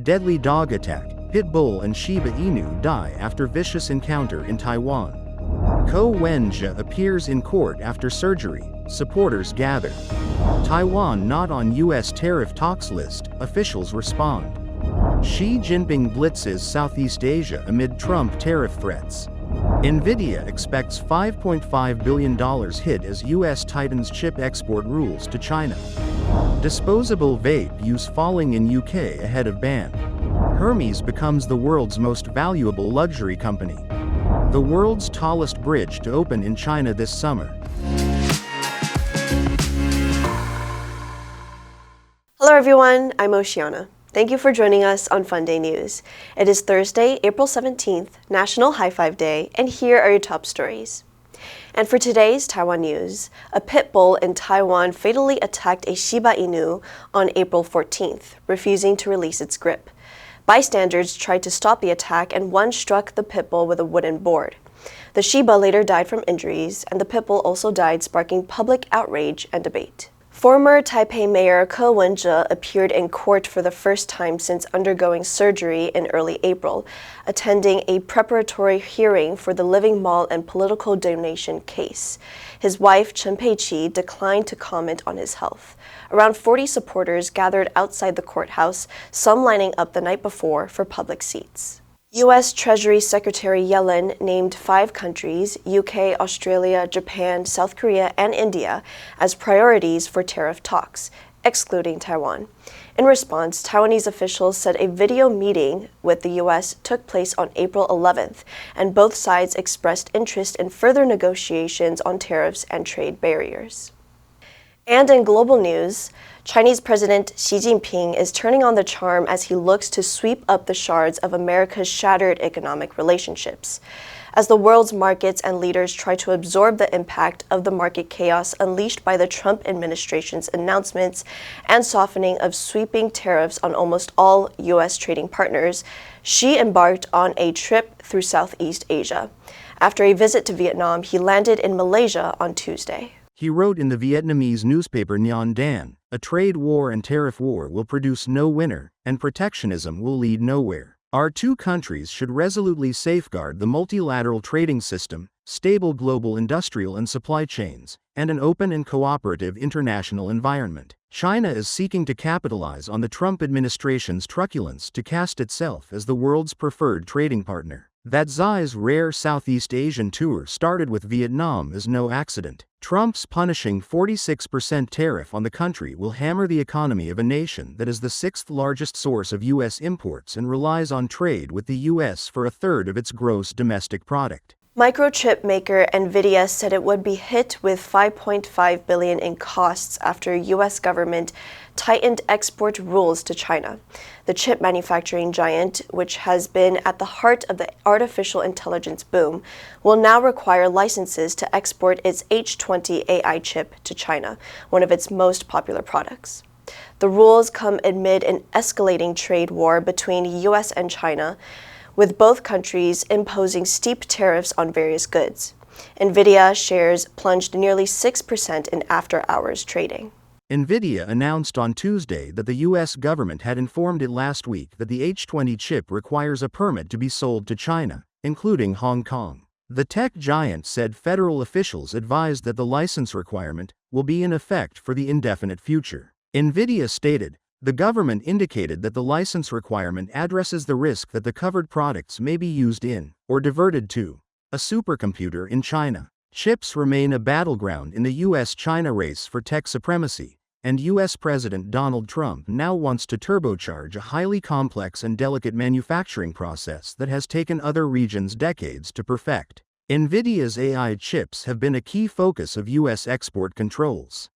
Deadly dog attack, pit bull and Shiba Inu die after vicious encounter in Taiwan. Wen-je appears in court after surgery, supporters gather. Taiwan not on U.S. tariff talks list, officials respond. Xi Jinping blitzes Southeast Asia amid Trump tariff threats. Nvidia expects $5.5 billion hit as U.S. tightens chip export rules to China. Disposable vape use falling in UK ahead of ban. Hermès becomes the world's most valuable luxury company. The world's tallest bridge to open in China this summer. Hello everyone, I'm Oceana. Thank you for joining us on Funday News. It is Thursday, April 17th, National High Five Day, and here are your top stories. And for today's Taiwan news, a pit bull in Taiwan fatally attacked a Shiba Inu on April 14th, refusing to release its grip. Bystanders tried to stop the attack and one struck the pit bull with a wooden board. The Shiba later died from injuries, and the pit bull also died, sparking public outrage and debate. Former Taipei Mayor Wen-je appeared in court for the first time since undergoing surgery in early April, attending a preparatory hearing for the Living Mall and political donation case. His wife, Chen Pei-chi, declined to comment on his health. Around 40 supporters gathered outside the courthouse, some lining up the night before for public seats. U.S. Treasury Secretary Yellen named 5 countries, UK, Australia, Japan, South Korea, and India, as priorities for tariff talks, excluding Taiwan. In response, Taiwanese officials said a video meeting with the U.S. took place on April 11th, and both sides expressed interest in further negotiations on tariffs and trade barriers. And in global news, Chinese President Xi Jinping is turning on the charm as he looks to sweep up the shards of America's shattered economic relationships. As the world's markets and leaders try to absorb the impact of the market chaos unleashed by the Trump administration's announcements and softening of sweeping tariffs on almost all U.S. trading partners, Xi embarked on a trip through Southeast Asia. After a visit to Vietnam, he landed in Malaysia on Tuesday. He wrote in the Vietnamese newspaper Nhan Dan, "A trade war and tariff war will produce no winner, and protectionism will lead nowhere. Our two countries should resolutely safeguard the multilateral trading system, stable global industrial and supply chains, and an open and cooperative international environment." China is seeking to capitalize on the Trump administration's truculence to cast itself as the world's preferred trading partner. That Xi's rare Southeast Asian tour started with Vietnam is no accident. Trump's punishing 46% tariff on the country will hammer the economy of a nation that is the 6th largest source of U.S. imports and relies on trade with the U.S. for a third of its gross domestic product. Microchip maker Nvidia said it would be hit with $5.5 billion in costs after U.S. government tightened export rules to China. The chip manufacturing giant, which has been at the heart of the artificial intelligence boom, will now require licenses to export its H20 AI chip to China, one of its most popular products. The rules come amid an escalating trade war between the U.S. and China, with both countries imposing steep tariffs on various goods. Nvidia shares plunged nearly 6% in after-hours trading. Nvidia announced on Tuesday that the U.S. government had informed it last week that the H20 chip requires a permit to be sold to China, including Hong Kong. The tech giant said federal officials advised that the license requirement will be in effect for the indefinite future. Nvidia stated, "The government indicated that the license requirement addresses the risk that the covered products may be used in, or diverted to, a supercomputer in China." Chips remain a battleground in the U.S.-China race for tech supremacy, and U.S. President Donald Trump now wants to turbocharge a highly complex and delicate manufacturing process that has taken other regions decades to perfect. Nvidia's AI chips have been a key focus of U.S. export controls.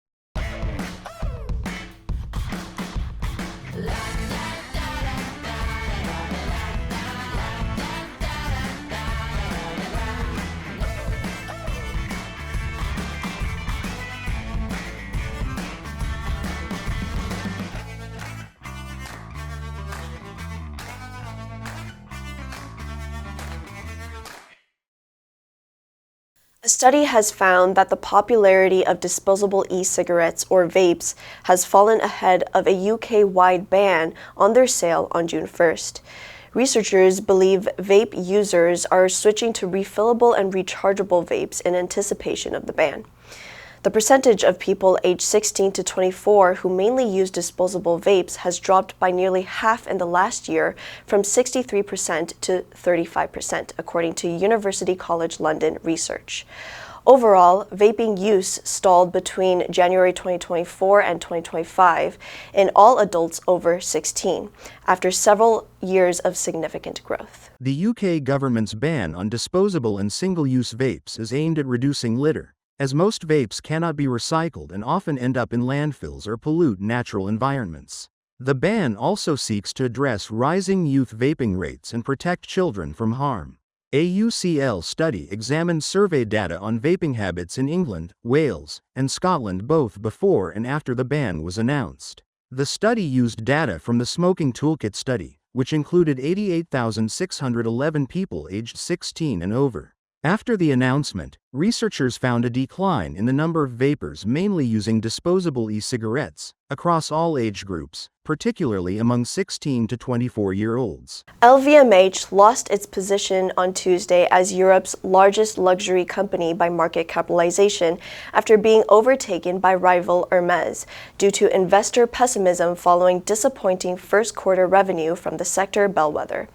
A study has found that the popularity of disposable e-cigarettes or vapes has fallen ahead of a UK-wide ban on their sale on June 1st. Researchers believe vape users are switching to refillable and rechargeable vapes in anticipation of the ban. The percentage of people aged 16 to 24 who mainly use disposable vapes has dropped by nearly half in the last year, from 63% to 35%, according to University College London research. Overall, vaping use stalled between January 2024 and 2025 in all adults over 16, after several years of significant growth. The UK government's ban on disposable and single-use vapes is aimed at reducing litter, as most vapes cannot be recycled and often end up in landfills or pollute natural environments. The ban also seeks to address rising youth vaping rates and protect children from harm. A UCL study examined survey data on vaping habits in England, Wales, and Scotland both before and after the ban was announced. The study used data from the Smoking Toolkit study, which included 88,611 people aged 16 and over. After the announcement, researchers found a decline in the number of vapers mainly using disposable e-cigarettes, across all age groups, particularly among 16 to 24-year-olds. LVMH lost its position on Tuesday as Europe's largest luxury company by market capitalization after being overtaken by rival Hermès due to investor pessimism following disappointing first-quarter revenue from the sector bellwether.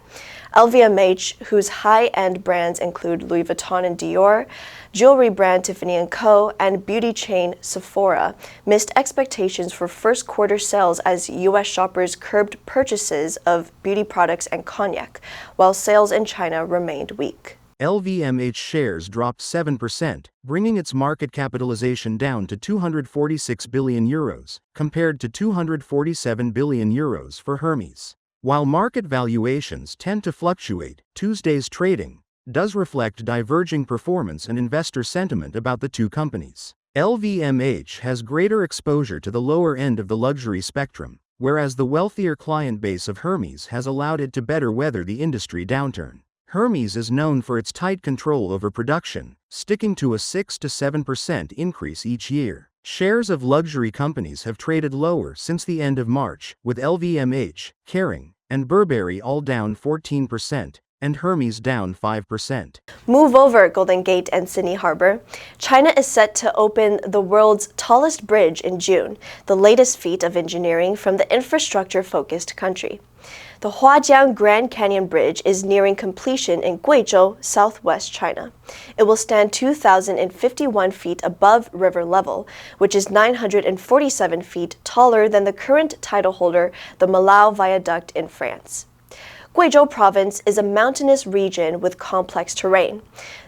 LVMH, whose high-end brands include Louis Vuitton and Dior, jewelry brand Tiffany & Co., and beauty chain Sephora, missed expectations for first-quarter sales as U.S. shoppers curbed purchases of beauty products and cognac, while sales in China remained weak. LVMH shares dropped 7%, bringing its market capitalization down to €246 billion, compared to €247 billion for Hermès. While market valuations tend to fluctuate, Tuesday's trading does reflect diverging performance and investor sentiment about the two companies. LVMH has greater exposure to the lower end of the luxury spectrum, whereas the wealthier client base of Hermès has allowed it to better weather the industry downturn. Hermès is known for its tight control over production, sticking to a 6 to 7% increase each year. Shares of luxury companies have traded lower since the end of March, with LVMH, Kering, and Burberry all down 14%, and Hermès down 5%. Move over Golden Gate and Sydney Harbor. China is set to open the world's tallest bridge in June, the latest feat of engineering from the infrastructure-focused country. The Huajiang Grand Canyon Bridge is nearing completion in Guizhou, southwest China. It will stand 2,051 feet above river level, which is 947 feet taller than the current title holder, the Malau Viaduct in France. Guizhou province is a mountainous region with complex terrain.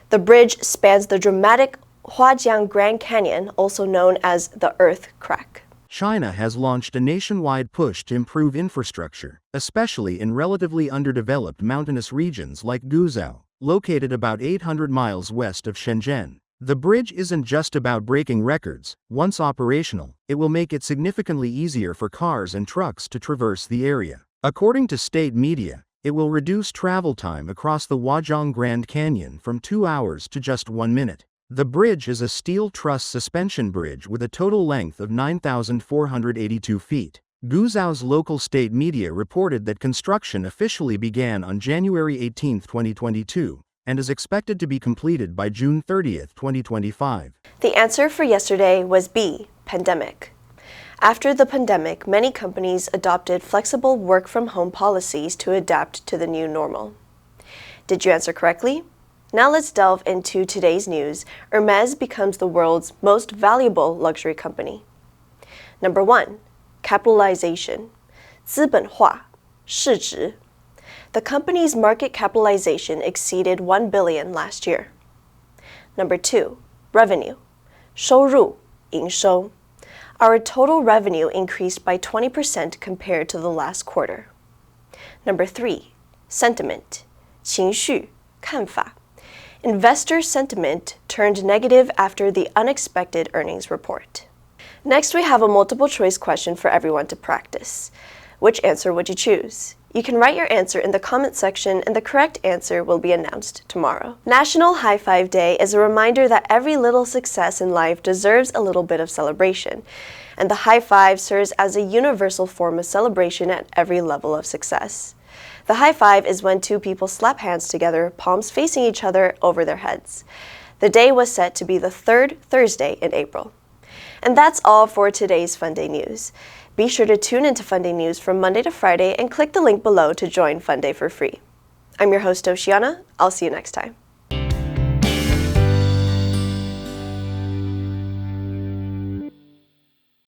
The bridge spans the dramatic Huajiang Grand Canyon, also known as the Earth Crack. China has launched a nationwide push to improve infrastructure, especially in relatively underdeveloped mountainous regions like Guizhou, located about 800 miles west of Shenzhen. The bridge isn't just about breaking records. Once operational, it will make it significantly easier for cars and trucks to traverse the area. According to state media, it will reduce travel time across the Huajiang Grand Canyon from 2 hours to just 1 minute. The bridge is a steel truss suspension bridge with a total length of 9,482 feet. Guizhou's local state media reported that construction officially began on January 18, 2022, and is expected to be completed by June 30, 2025. The answer for yesterday was B, pandemic. After the pandemic, many companies adopted flexible work-from-home policies to adapt to the new normal. Did you answer correctly? Now let's delve into today's news. Hermès becomes the world's most valuable luxury company. Number 1. Capitalization. 资本化, 市值. The company's market capitalization exceeded $1 billion last year. Number 2. Revenue. 收入, 营收. Our total revenue increased by 20% compared to the last quarter. Number 3. Sentiment. 情绪, 看法. Investor sentiment turned negative after the unexpected earnings report. Next, we have a multiple choice question for everyone to practice. Which answer would you choose? You can write your answer in the comment section and the correct answer will be announced tomorrow. National High Five Day is a reminder that every little success in life deserves a little bit of celebration, and the high five serves as a universal form of celebration at every level of success. The high five is when two people slap hands together, palms facing each other over their heads. The day was set to be the third Thursday in April. And that's all for today's Funday News. Be sure to tune into Funday News from Monday to Friday and click the link below to join Funday for free. I'm your host, Oceana. I'll see you next time.